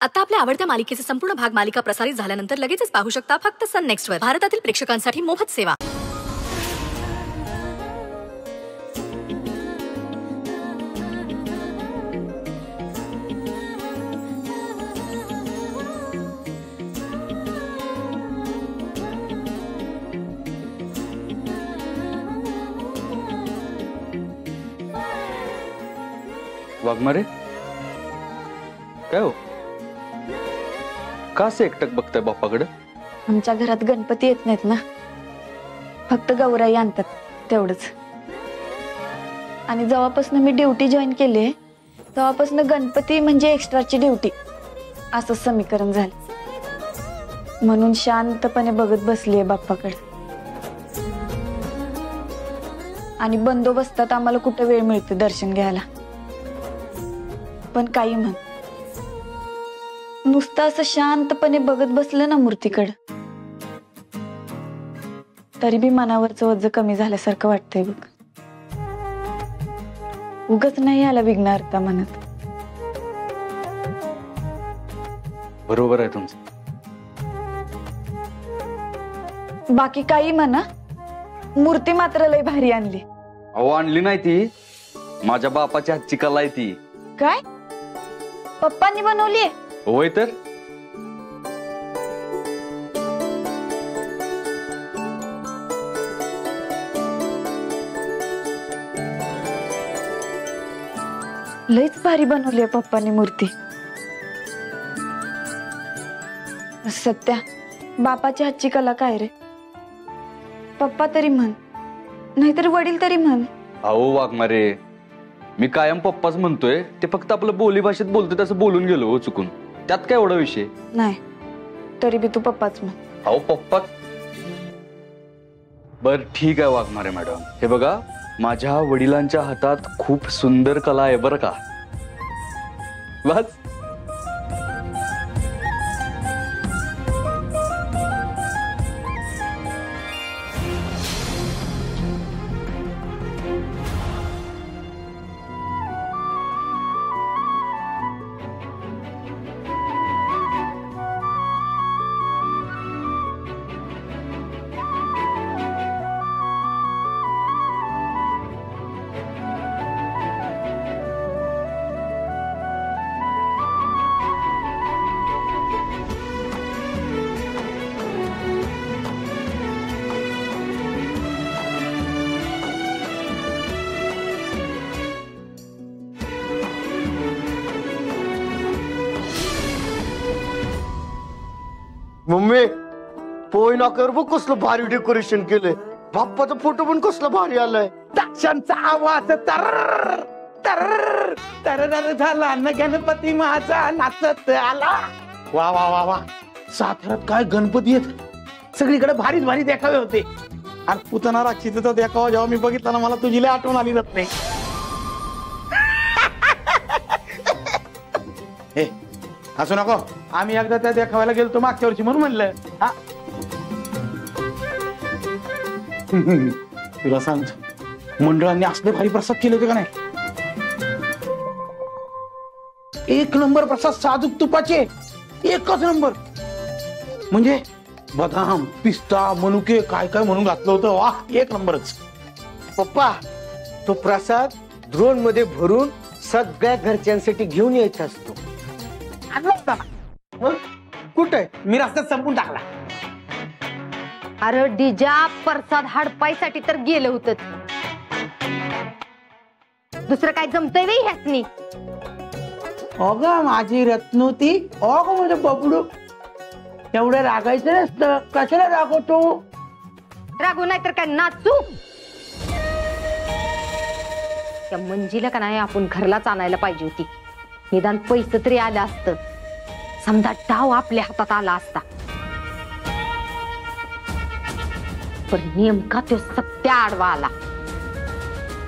आता आपल्या आवडत्या मालिकेचे संपूर्ण भाग मालिका प्रसारित झाल्यानंतर लगेचच पाहू शकता फक्त सन नेक्स्ट वर. भारतातील प्रेक्षकांसाठी मोफत सेवा. वाघमारे काय हो, का असं एकटक बघताय बाप्पाकडे? आमच्या घरात गणपती येत नाहीत ना, फक्त गौराई आणतात तेवढंच. आणि जेव्हापासून मी ड्युटी जॉईन केली तेव्हापासून गणपती म्हणजे एक्स्ट्राची ड्युटी असं समीकरण झालं. म्हणून शांतपणे बघत बसलीये बाप्पाकडे. आणि बंदोबस्तात आम्हाला कुठे वेळ मिळते दर्शन घ्यायला. पण काही म्हण, नुसतं असं शांतपणे बघत बसलं ना मूर्तीकडे, तरी बी मनावरचं वज्ज कमी झाल्यासारखं वाटतंय बघ. उगाच नाही आला विघ्न अर्था म्हणत. बरोबर आहे तुमचं. बाकी काही म्हणा, मूर्ती मात्र लय भारी आणली. अहो आणली नाही ती, माझ्या बापाची हातची कला आहे ती. काय पप्पांनी बनवली? होय तर. लयच भारी बनवली पप्पांनी मूर्ती. सत्या, बापाची हातची कला काय रे? पप्पा तरी म्हण, नाहीतर वडील तरी म्हण. अहो वाघमारे, मी कायम पप्पाच म्हणतोय, ते फक्त आपलं बोली भाषेत बोलतोय तसं बोलून गेलो हो चुकून. त्यात काय एवढा विषय नाही, तरी बी तू पप्पाच म्हण. अहो पप्पा. बर ठीक आहे वाघमारे मॅडम, हे बघा माझ्या वडिलांच्या हातात खूप सुंदर कला आहे बरं का. बस. मम्मी, पोय नाक्यावर बघ कसलं भारी डेकोरेशन केलंय. बाप्पाचा फोटो पण कसला भारी आलाय. दक्षांचा आवाज तर तर तर झाला न गणपती माझा नाचत आला. वा वा वा वा, साताऱ्यात काय गणपती आहेत. सगळीकडे भारीच भारी देखावे होते. आणि पुतना राक्षीचा देखावा जेव्हा मी बघितला ना, मला तुझी लय आठवण आली जात नाही. हे असू नको, आम्ही एकदा त्या देखाव्याला गेलो मागच्या वर्षी म्हणून म्हणलं. हा तुला सांगतो, मंडळांनी असले भारी प्रसाद केले होते का नाही. एक नंबर प्रसाद, साजूक तुपाचे एकच नंबर. म्हणजे बदाम, पिस्ता, मनुके काय काय म्हणून घातलं होतं. वा, एक नंबरच. पप्पा, तो प्रसाद ड्रोन मध्ये भरून सगळ्या घरच्यांसाठी घेऊन यायचा असतो. कुठे मी रस्त्यात संपून टाकला. अरे डिजा, प्रसाद हडपाईसाठी तर गेलं होतं. दुसरं काय जमतंय वे ह्यासनी. अगं माझी रत्नोती, अगं माझं बबडू, एवढं रागायचं नसतं. कशाला रागवतो? रागू नाही तर काय नाचू. त्या मंजीला का नाही आपण घरलाच आणायला पाहिजे होती. निदान पैसे तरी आलं असतं. समजा डाव आपल्या हातात आला असता. पण नेमका तो सत्या आडवा आला.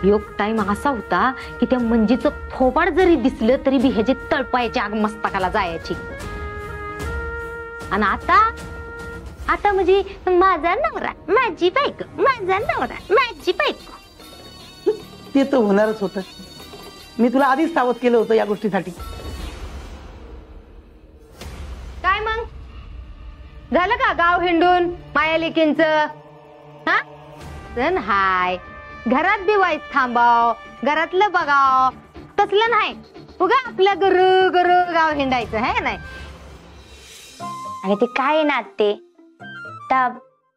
योग टाइम असा होता की त्या मंजीचं थोबाड जरी दिसलं तरी बी ह्याची तळपायाची आग मस्तकाला जायची. आणि आता म्हणजे माझा नवरा, माझी बायको, माझा नवरा, माझी बायको. ते तर होणारच होतं. मी तुला आधीच सावध केलं होतं या गोष्टीसाठी. झालं का गाव हिंडून माया लेकींच? हा सण हाय, घरात दिवाळीत थांबाव, घरातलं बघाव, तसलं नाही उगा आपल्या गरु गरु गाव हिंडायचं है नाही. आणि ते काय आहे ना ते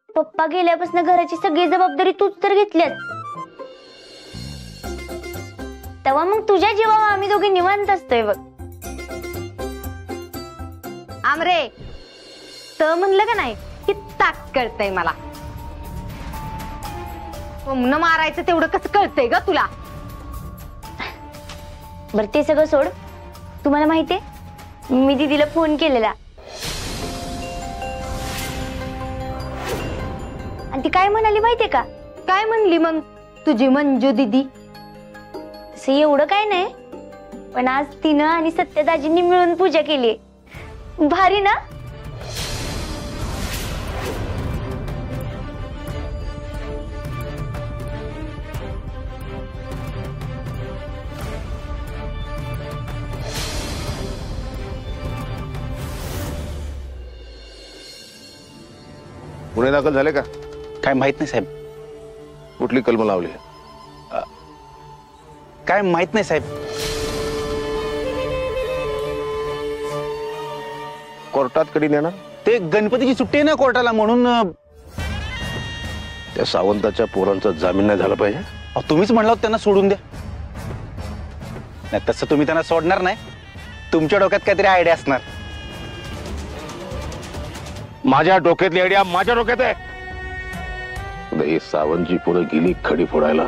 पप्पा गेल्यापासून घराची सगळी जबाबदारी तूच तर घेतलीस. तेव्हा मग तुझ्या जीवावर आम्ही दोघे निवांत असतोय बघ. आमरे तर म्हणलं का नाही की ताक कळतंय मला. न मारायचं तेवढं कसं कळतंय ग तुला? बरं ते सगळं सोड. तुम्हाला माहितीये मी दीदीला फोन केलेला आणि ती काय म्हणाली माहितीये का? काय म्हणली मग तुझी मंजू दीदी? तसं एवढं काय नाही, पण आज तिनं आणि सत्यदाजींनी मिळून पूजा केली. भारी ना? गुन्हे दाखल झाले का? काय माहित नाही साहेब. कुठली कलम लावली? काय माहित नाही साहेब. कोर्टात कधी नेणार? ते गणपतीची सुट्टी आहे ना कोर्टाला, म्हणून. त्या सावंताच्या पोरांचा जामीन नाही झाला पाहिजे? तुम्हीच म्हणला होता त्यांना सोडून द्या. नाही तसं तुम्ही त्यांना सोडणार नाही. तुमच्या डोक्यात काहीतरी आयडिया असणार. माझ्या डोक्यातली आयडिया माझ्या डोक्यात आहे. ही सावंतची पोरं गेली खडी फोडायला.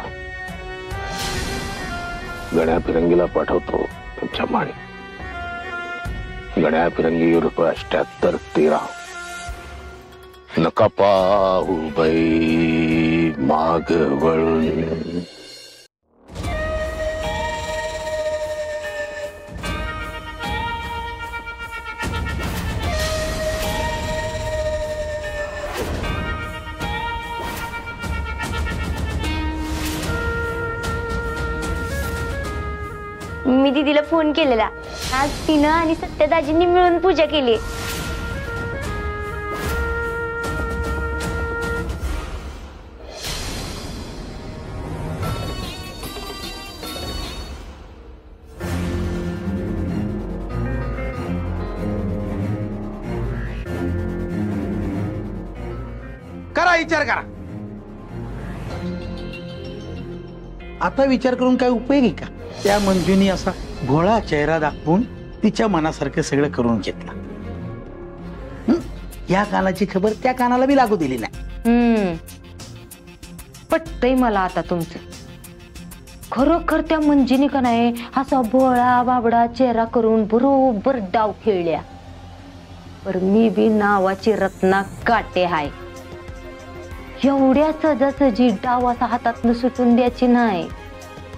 गण्या फिरंगीला पाठवतो तुमच्या माळी. गण्या फिरंगी ₹7813. नका पाहू बाई माग वळून. मी दीदीला फोन केलेला. आज तिनं आणि सत्यदाजींनी मिळून पूजा केली. करा विचार करा. आता विचार करून काय उपयोग आहे का? त्या मंजूनी असा भोळा चेहरा दाखवून तिच्या मनासारखं सगळं करून घेतलं. या कानाची खबर त्या कानाला बी लागू दिली नाही. पटतंय मला आता तुमचं. खरोखर त्या मंजिनी का नाही असा भोळा बाबडा चेहरा करून बरोबर डाव खेळल्या. पर मी बी नावाची रत्ना काटे हाय. एवढ्या सहजासहजी डाव असा हातातनं सुटून द्यायची नाही.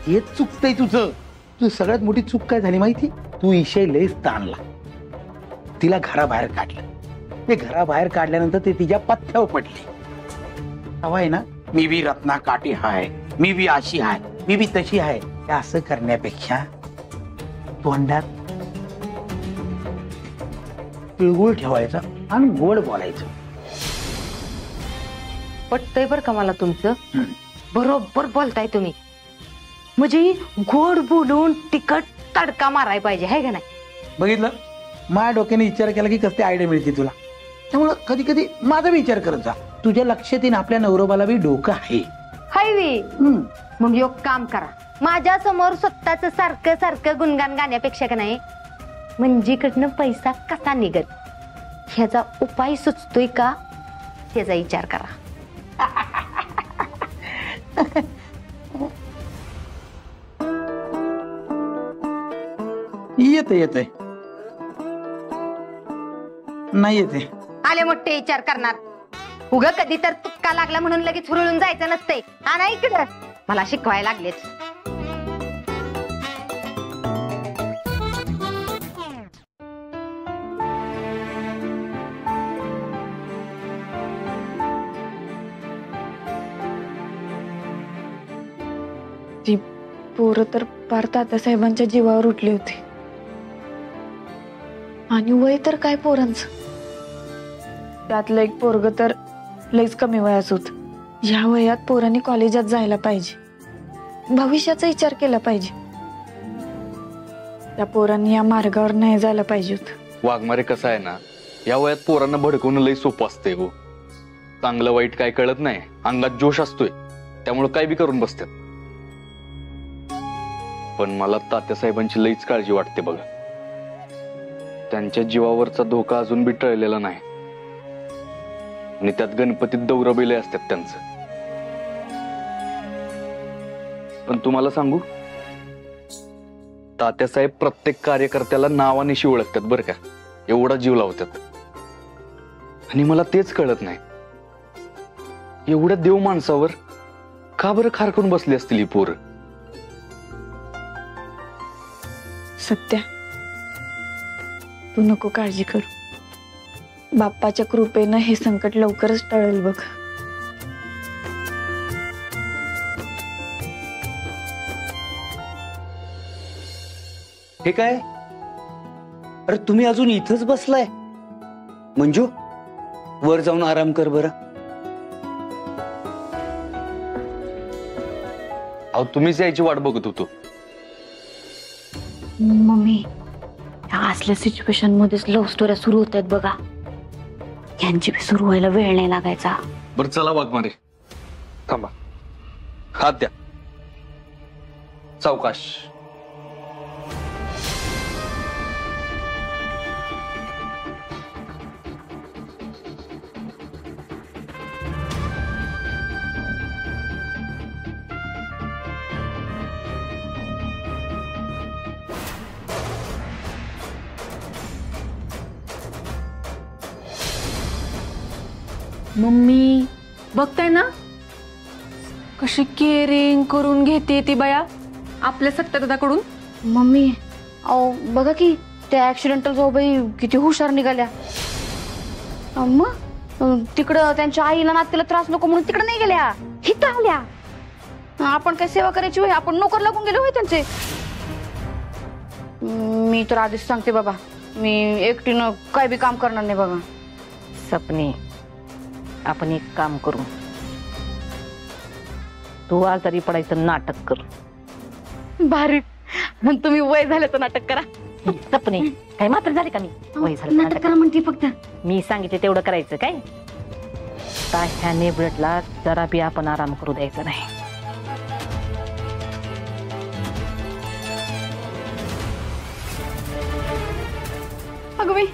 हे चुकतंय तुझं. तुझी सगळ्यात मोठी चूक काय झाली माहिती? तू इशय लयच ताणला. तिला घराबाहेर काढलं. ते घराबाहेर काढल्यानंतर ते तिच्या पथ्यावर पडले. तेव्हा आहे ना, मी बी रत्ना काटे हाय, मी बी अशी हाय, मी बी तशी हाय, असं करण्यापेक्षा तोंडात तिळगुळ ठेवायचा आणि गोड बोलायचं. पटतंय बर का मला तुमचं. बरोबर बोलताय तुम्ही. म्हणजे गोड बोलून तिखट तडका मारायला पाहिजे है का नाही? बघितलं, माझ्या डोक्याने विचार केला की कसली आयडिया मिळते तुला. त्यामुळं कधी कधी माझा विचार करत जा. तुझ्या लक्षात येईन आपल्या नवरोबाला बी डोकं आहे. हायवी मग एक काम करा. माझ्या समोर स्वतःच सारखं सारखं गुणगान गाण्यापेक्षा का नाही मंजीकडनं पैसा कसा निघत ह्याचा उपाय सुचतोय का त्याचा विचार करा. येते नाही येते. आले मोठे विचार करणार. उगा कधी तर तुक्का लागला म्हणून लगेच हुरळून जायचं नसतंय. आणा इकडं. मला शिकवायला लागलेच. ती पोरं तर पार तात्यासाहेबांच्या जीवावर उठली होती. आणि वय तर काय पोरांचं. त्यातलं एक पोरग तर लईच कमी वयाच होत. ह्या वयात पोरांनी कॉलेजात जायला पाहिजे, भविष्याचा विचार केला पाहिजे. त्या पोरांनी या मार्गावर नाही जायला पाहिजे होत. वाघमारे कसं आहे ना, या वयात पोरांना भडकवणं लई सोपं असतंय हो. चांगलं वाईट काय कळत नाही, अंगात जोश असतोय, त्यामुळे काय बी करून बसतात. पण मला तात्यासाहेबांची लईच काळजी वाटते बघा. त्यांच्या जीवावरचा धोका अजून बी टळलेला नाही आणि त्यात गणपतीत दौरबिले असतात त्यांचं. पण तुम्हाला सांगू, तात्यासाहेब प्रत्येक कार्यकर्त्याला नावानिशी ओळखतात बरं का, एवढा जीव लावतात. आणि मला तेच कळत नाही, एवढ्या देव माणसावर का बरं खारकून बसली असतील ही पोरं. सत्या, तू नको काळजी करू. बाप्पाच्या कृपेनं हे संकट लवकरच टळेल बघ. हे काय? अरे तुम्ही अजून इथंच बसलाय? मंजू, वर जाऊन आराम कर बरं. अहो तुम्हीच यायची वाट बघत होतो. मम्मी, ह्या असल्या सिच्युएशन मध्येच लव्ह स्टोऱ्या सुरू होत आहेत बघा. यांची बी सुरू व्हायला वेळ नाही लागायचा. बरं चला वाघमारे, थांबा, हात द्या, सावकाश. मम्मी, बघताय ना कशी केअरिंग करून घेते ती बाया आपल्या सत्यादादाकडून. मम्मी, अहो बघा की त्या ऍक्सिडेंटल जाऊबाई किती हुशार निघाल्या. मग तिकडं त्यांच्या आईला नातीला त्रास नको म्हणून तिकडे नाही गेल्या, हिथं आल्या. आपण काय सेवा करायची होय? आपण नोकर लागून गेलो होय त्यांचे. मी तर आधीच सांगते बाबा, मी एकटीनं काय बी काम करणार नाही बघा. सपने, आपण एक काम करू, तू आजारी पडायचं नाटक कर. भारी, तुम्ही वय झाल्याचं नाटक करा. सपने, काय मात्र झाले का? मी वय झालं नाटक करा म्हणते, फक्त मी सांगितले तेवढं करायचं. काय ह्या नेबळटला जरा बी आपण आराम करू द्यायचा नाही. अगं बाई,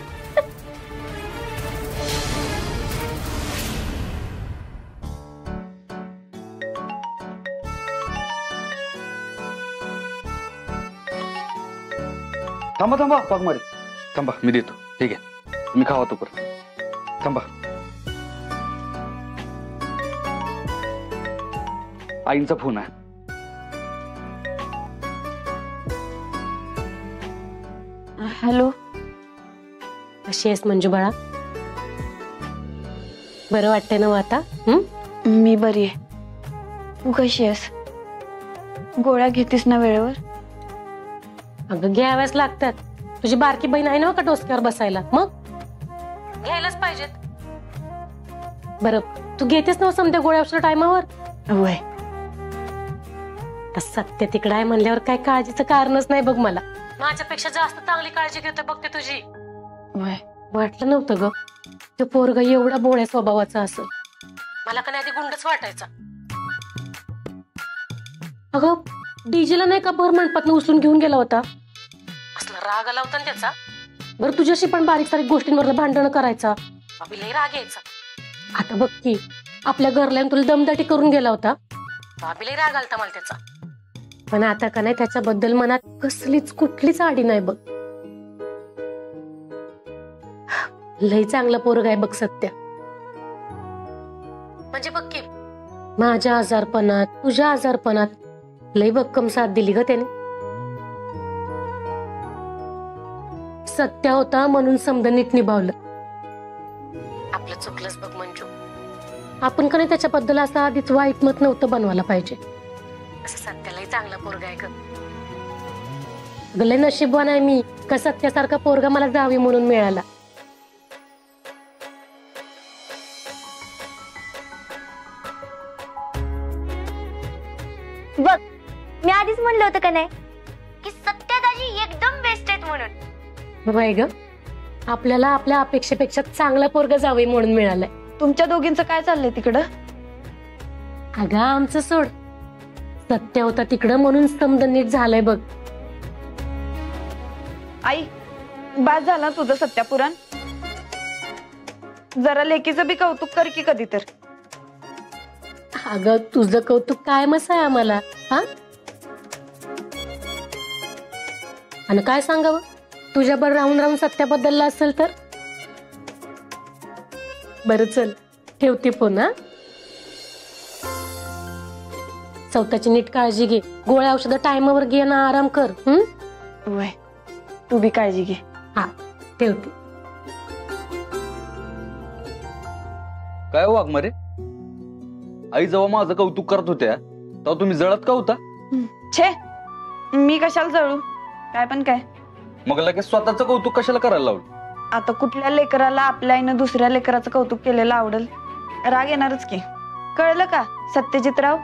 थांबा थांबा वाघमारे, थांबा, मी देतो. ठीक आहे, मी खावा तो परत. थांबा, आईंचा फोन आहे. हॅलो, कशी आहेस मंजू बाळा? बरं वाटतंय ना आता? मी बरी आहे. तू कशी आहेस? गोळ्या घेतीस ना वेळेवर? अगं घ्याव्याच लागतात. तुझी बारकी बहीण आहे ना का डोसक्यावर बसायला, मग घ्यायलाच पाहिजेत. बरं, तू घेतेस ना समजा गोळ्या औषध टायमावर? वय, सत्य तिकडं आहे म्हणल्यावर काय काळजीचं कारणच नाही बघ. मला माझ्यापेक्षा जास्त चांगली काळजी घेते बघते तुझी. वय, वाटलं नव्हतं ग ते पोरग एवढा बोळ्या स्वभावाचा असं. मला का नाही आधी गुंडच वाटायचा. अगं डीजेला नाही का भर मंडपात उचलून घेऊन गेला होता. असला राग आला होता ना त्याचा. बरं तुझ्याशी पण बारीक सारीक गोष्टींवर भांडण करायचा, लई राग यायचा. आता बघ की आपल्या घरला तुला दमदाटी करून गेला होता, लई राग आलता मला त्याचा. पण आता का नाही त्याच्याबद्दल मनात कसलीच कुठलीच आडी नाही बघ. लई चांगला पोरग आहे बघ सत्या. म्हणजे बघ की माझ्या आजारपणात तुझ्या आजारपणात लई भक्कम साथ दिली ग त्याने. सत्या होता म्हणून समजा नीट निभावलं. आपलं चुकलंच बघ मंजू. आपण का नाही त्याच्याबद्दल असं आधीच वाईट मत नव्हतं बनवायला पाहिजे. असं सत्यालाही चांगला पोरगा आहे ग. लई नशीबवान आहे मी का सत्यासारखा पोरगा मला जावी म्हणून मिळाला. बघ मी आधीच म्हणलं होतं का नाही की सत्यादाजी एकदम बेस्ट आहेत म्हणून. बाई ग, आपल्याला आपल्या अपेक्षेपेक्षा चांगला पोरगा जावई म्हणून मिळालाय. तुमच्या दोघींचं काय चाललंय तिकडं? अगं आमचं सोड, सत्य होता तिकडं म्हणून स्तंभ नीट झालंय बघ. आई बास झाला तुझं सत्यापुराण. जरा लेकीचं बी कौतुक कर की कधी तर. अगं तुझं कौतुक कायमच आहे आम्हाला. हा, आणि काय सांगावं, तुझ्यावर राहून राहून सत्या बदलला असेल तर. बरं चल, ठेवते फोन. हा, स्वतःची नीट काळजी घे. गोळ्या औषधं टाइमावर घे ना, आराम कर. वय तू बी काळजी घे. हा, ठेवते. काय वाघमारे, आई जेव्हा माझं कौतुक करत होत्या तेव्हा तुम्ही जळत का होता? छे, मी कशाला जळू? काय पण काय. मग लगेच स्वतःचं कौतुक कशाला करायला लावलं? आता कुठल्या लेकराला आपल्या आईनं दुसऱ्या लेकराचं कौतुक केलेलं आवडेल? राग येणारच की. कळलं का सत्यजितराव?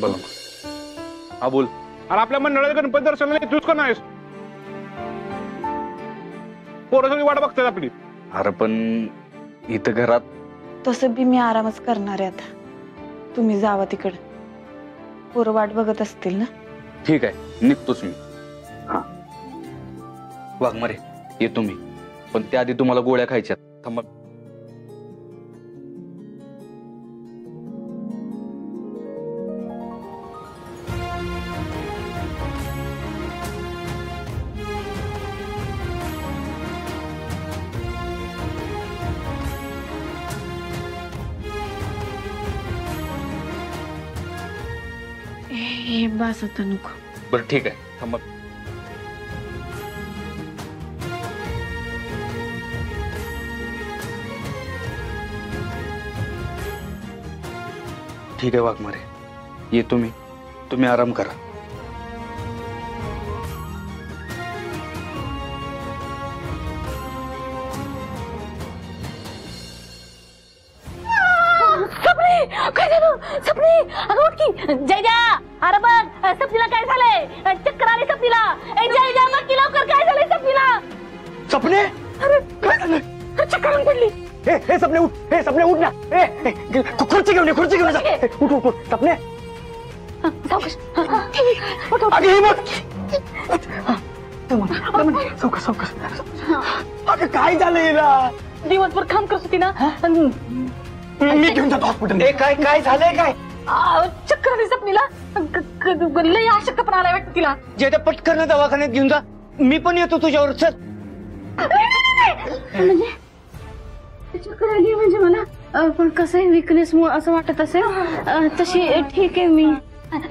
बोला. हा बोल. अरे आपल्या मंडळात गणपती दर्शनाला येतोस का नाहीस? पोरं सगळी वाट बघतात आपली. अरे पण इथं घरात. तसं बी मी आरामच करणार आहे आता. तुम्ही जावा तिकडे. पोरं वाट बघत असतील ना. ठीक आहे, निघतोच मी. हा वाघमारे, येतो मी, पण त्याआधी तुम्हाला गोळ्या खायच्यात. थांबा. हे बास आता नको. बरं ठीक आहे, थांबा. ठीक आहे वाघमारे, येतो मी, तुम्ही आराम करा. काय झालं सपनी? अगं उठ की. जयजा, अरे बघ सपनीला काय झालंय? चक्कर आली सपनीला. ए जयजा, बघ की लवकर काय झालंय सपनीला. सपने, अरे काय झालंय? चक्कर आली पडली. हे सपने उठ, हे सपने उठ ना. खुर्ची घेऊन ये, खुर्ची घेऊन ये. उठ उठ उठ सपने. सावकाश. अगं हे बघ. सावकाश सावकाश. अगं काय झालं हिला? दिवसभर काम करत होती ना. मी घेऊन जातो हॉस्पिटल. काय काय झालंय काय? चक्कर आली सपनीला. लय अशक्तपणा आलाय वाटतं तिला. जे त्या पटकन दवाखान्यात घेऊन जा. मी पण येतो तुझ्यावर. चल. म्हणजे चक्कर आली म्हणजे मला पण कसं आहे, विकनेस असं वाटत असेल. तशी ठीक आहे मी.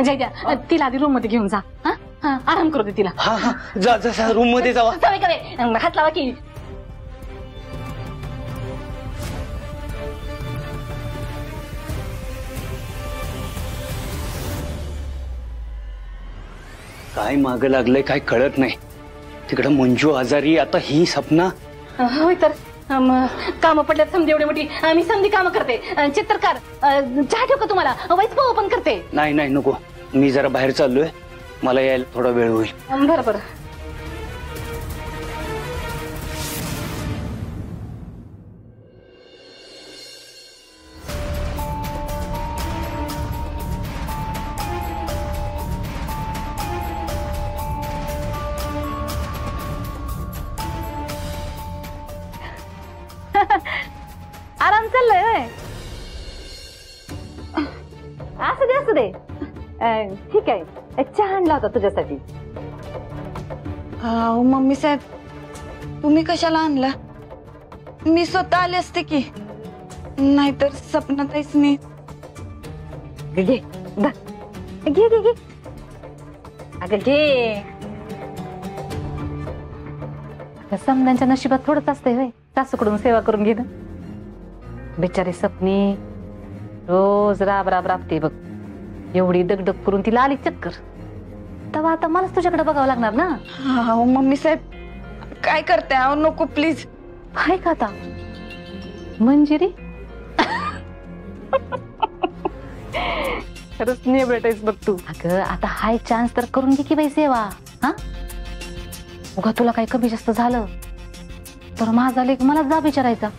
जयजा, तिला आधी रूम मध्ये घेऊन जा. हा, आराम करू दे तिला. हा हा, जा जा रूम मध्ये जावा. सवय करे, हात लावा की. काय माग लागलंय काय कळत नाही. तिकडं मंजू आजारी, आता ही सपना. होय तर काम पडल्यात समधी एवढी मोठी. मी समधी काम करते. चित्रकार, चहा ठेव का तुम्हाला? वाईच पोह पण करते. नाही नाही नको, मी जरा बाहेर चाललोय, मला यायला थोडा वेळ होईल. बरं बरं. आराम चाललंय. असू दे असू दे. ठीक आहे, चहा आणला होता तुझ्यासाठी. मम्मी साहेब, तुम्ही कशाला आणला? मी स्वतः आले असते की. नाहीतर सपनाताईच नाही. घे घे घे घे. अगं घे. समजांच्या नशिबात थोडंच असतंय होय सासूकडून सेवा करून घेणं. बिचारी सपनी रोज राब राब राबते बघ. एवढी दगदग करून तिला आली चक्कर. तेव्हा आता मलाच तुझ्याकडे बघावं लागणार ना. मम्मी साहेब काय करते? नको प्लीज. हाय का आता मंजिरी खरंच नेबळटायस बघ तू. अगं आता हाय चान्स तर करून घे की बाई सेवा. हा उगा तुला काही कमी जास्त झालं तर माझा लेक मला जा विचारायचा.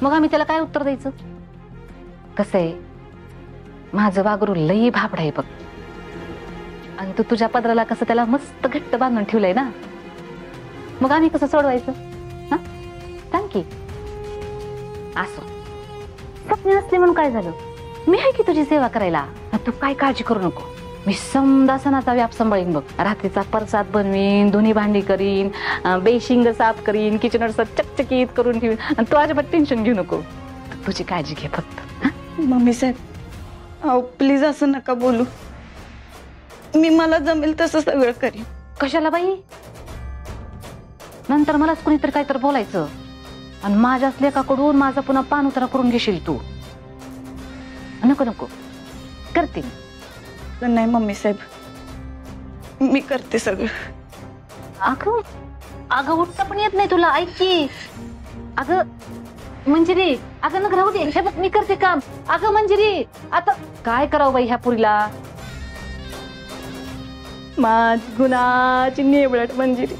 मग आम्ही त्याला काय उत्तर द्यायचं? कसं आहे माझं वागरू लई भाबड आहे बघ. आणि तू तुझ्या पदराला कसं त्याला मस्त घट्ट बांधून ठेवलंय ना. मग आम्ही कसं सोडवायचं? हा सांग की. असो स्वप्न नसले म्हणून काय झालं, मी आहे की तुझी सेवा करायला. तू काय काळजी करू नको. मी समदा सणाचा व्याप सांभाळीन बघ. रात्रीचा प्रसाद बनवीन, धुनी भांडी करीन, बेशिंग साफ करीन, किचन चकचकीत करून ठेवीन. आणि तू अजिबात टेन्शन घेऊ नको. तुझी काळजी घे फक्त. मम्मी साहेब अहो प्लीज असं नका बोलू. मी मला जमेल तसं सगळं करीन. कशाला बाई? नंतर मलाच कुणीतरी काहीतरी बोलायचं आणि माझ्याच लेकाकडून माझा पुन्हा पान उतारा करून घेशील तू. नको नको करते. नाही मम्मी साहेब मी करते सगळं. अगं अगं उठता पण येत नाही तुला. ऐक की अगं मंजिरी. अगं नग राहू दे. हे बघ मी करते काम. अगं मंजिरी आता काय करावं बाई ह्या पुरीला. माझी गुणाची नेबळट मंजिरी.